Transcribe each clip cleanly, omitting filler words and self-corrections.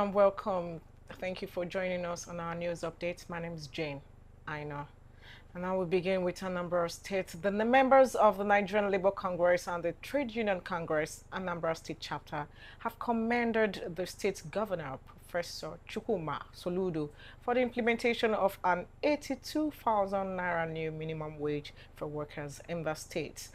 and welcome. Thank you for joining us on our news update. My name is Jane Aina. And I will begin with Anambra State. The members of the Nigerian Labour Congress and the Trade Union Congress, Anambra State chapter, have commended the state governor, Professor Chukwuma Soludo, for the implementation of an 82,000 naira new minimum wage for workers in the state.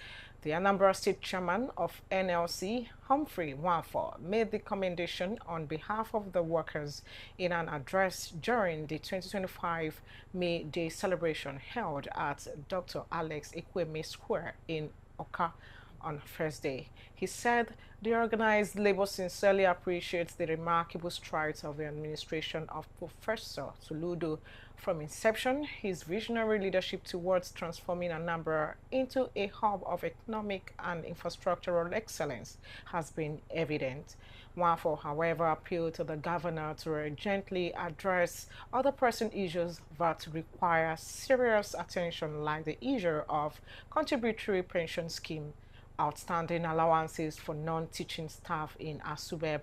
The Anambra State Chairman of NLC, Humphrey Nwafo, made the commendation on behalf of the workers in an address during the 2025 May Day celebration held at Dr. Alex Ekweme Square in Oka on Thursday. He said the organized labor sincerely appreciates the remarkable strides of the administration of Professor Soludo. From inception, his visionary leadership towards transforming Anambra into a hub of economic and infrastructural excellence has been evident. Nwafo, however, appealed to the governor to urgently address other pressing issues that require serious attention, like the issue of contributory pension scheme, outstanding allowances for non-teaching staff in Asubeb,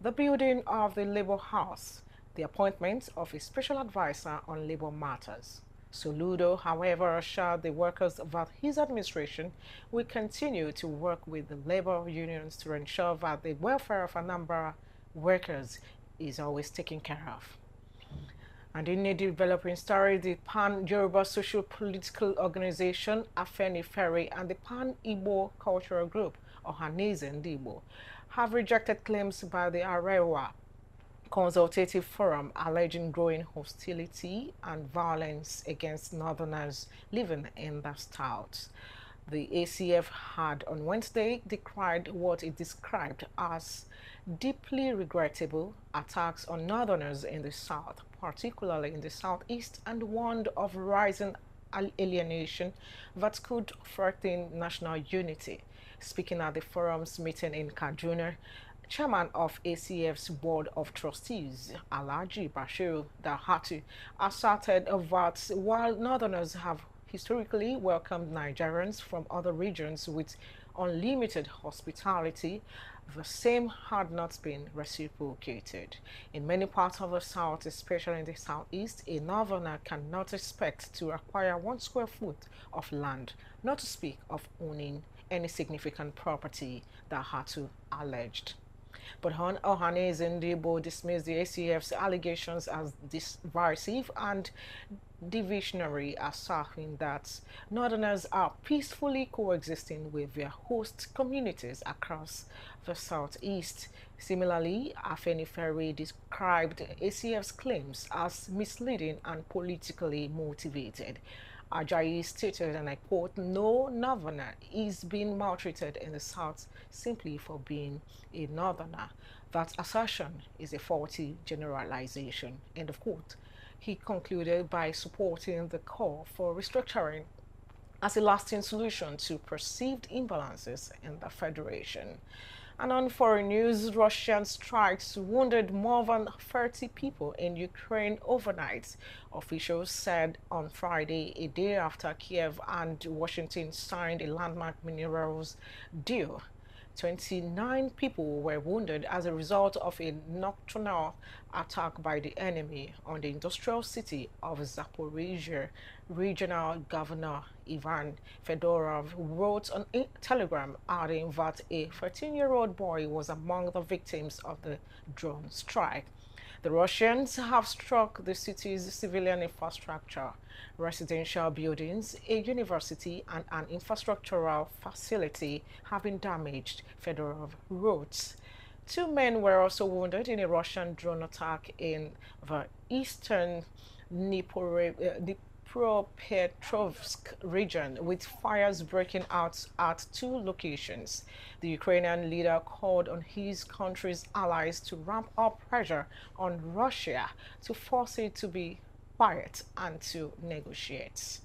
the building of the Labour House, the appointment of a special advisor on labor matters. Soludo, however, assured the workers that his administration will continue to work with the labor unions to ensure that the welfare of Anambra workers is always taken care of. And in a developing story, the Pan-Yoruba Social Political Organization, Afenifere, and the Pan-Igbo Cultural Group, Ohanaeze Ndigbo, have rejected claims by the Arewa Consultative Forum alleging growing hostility and violence against northerners living in the south. The ACF had on Wednesday decried what it described as deeply regrettable attacks on northerners in the south, particularly in the southeast, and warned of rising alienation that could threaten national unity. Speaking at the forum's meeting in Kaduna, Chairman of ACF's Board of Trustees, Alhaji Bashiru Dahatu, asserted that while northerners have historically welcomed Nigerians from other regions with unlimited hospitality, the same had not been reciprocated. In many parts of the South, especially in the Southeast, a northerner cannot expect to acquire 1 square foot of land, not to speak of owning any significant property, Dahatu alleged. But Ohanaeze Ndigbo dismissed the ACF's allegations as divisive and divisionary, asserting that northerners are peacefully coexisting with their host communities across the southeast. Similarly, Afenifere described ACF's claims as misleading and politically motivated. Ajayi stated, and I quote, "No northerner is being maltreated in the south simply for being a northerner. That assertion is a faulty generalization," end of quote. He concluded by supporting the call for restructuring as a lasting solution to perceived imbalances in the federation. And on foreign news, Russian strikes wounded more than 30 people in Ukraine overnight, officials said on Friday, a day after Kyiv and Washington signed a landmark minerals deal. 29 people were wounded as a result of a nocturnal attack by the enemy on the industrial city of Zaporizhzhia. Regional Governor Ivan Fedorov wrote on a telegram, adding that a 13-year-old boy was among the victims of the drone strike. The Russians have struck the city's civilian infrastructure, residential buildings, a university, and an infrastructural facility have been damaged, Fedorov wrote. 2 men were also wounded in a Russian drone attack in the eastern Dnipropetrovsk region, with fires breaking out at 2 locations. The Ukrainian leader called on his country's allies to ramp up pressure on Russia to force it to be quiet and to negotiate.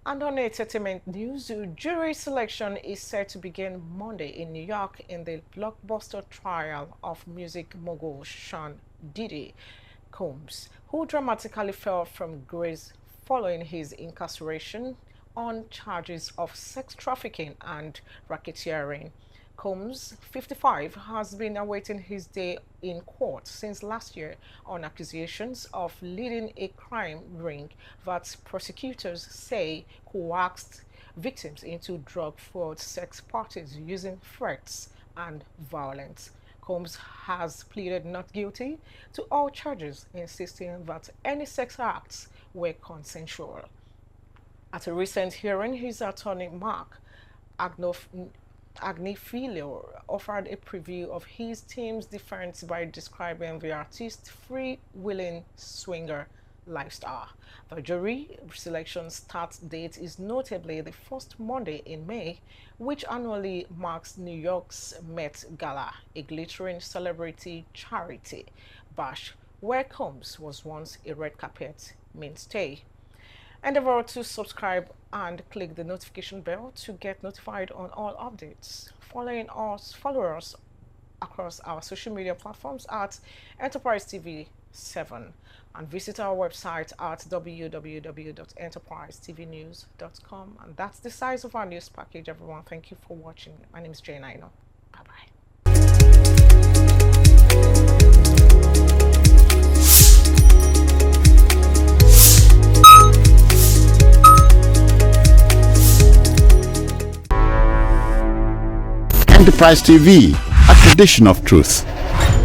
And on entertainment news, jury selection is set to begin Monday in New York in the blockbuster trial of music mogul Sean Diddy Combs, who dramatically fell from grace following his incarceration on charges of sex trafficking and racketeering. Combs, 55, has been awaiting his day in court since last year on accusations of leading a crime ring that prosecutors say coaxed victims into drug fraud sex parties using threats and violence. Combs has pleaded not guilty to all charges, insisting that any sex acts were consensual. At a recent hearing, his attorney Mark Agnof Agnifilo offered a preview of his team's defense by describing the artist's free-wheeling swinger lifestyle. The jury selection start date is notably the first Monday in May, which annually marks New York's Met Gala, a glittering celebrity charity bash where Combs was once a red carpet mainstay. Endeavor to subscribe and click the notification bell to get notified on all updates. Follow us across our social media platforms at Enterprise TV 7 and visit our website at www.enterprisetvnews.com. And that's the size of our news package, everyone. Thank you for watching. My name is Jane Aino. Bye-bye. Enterprise TV, a tradition of truth.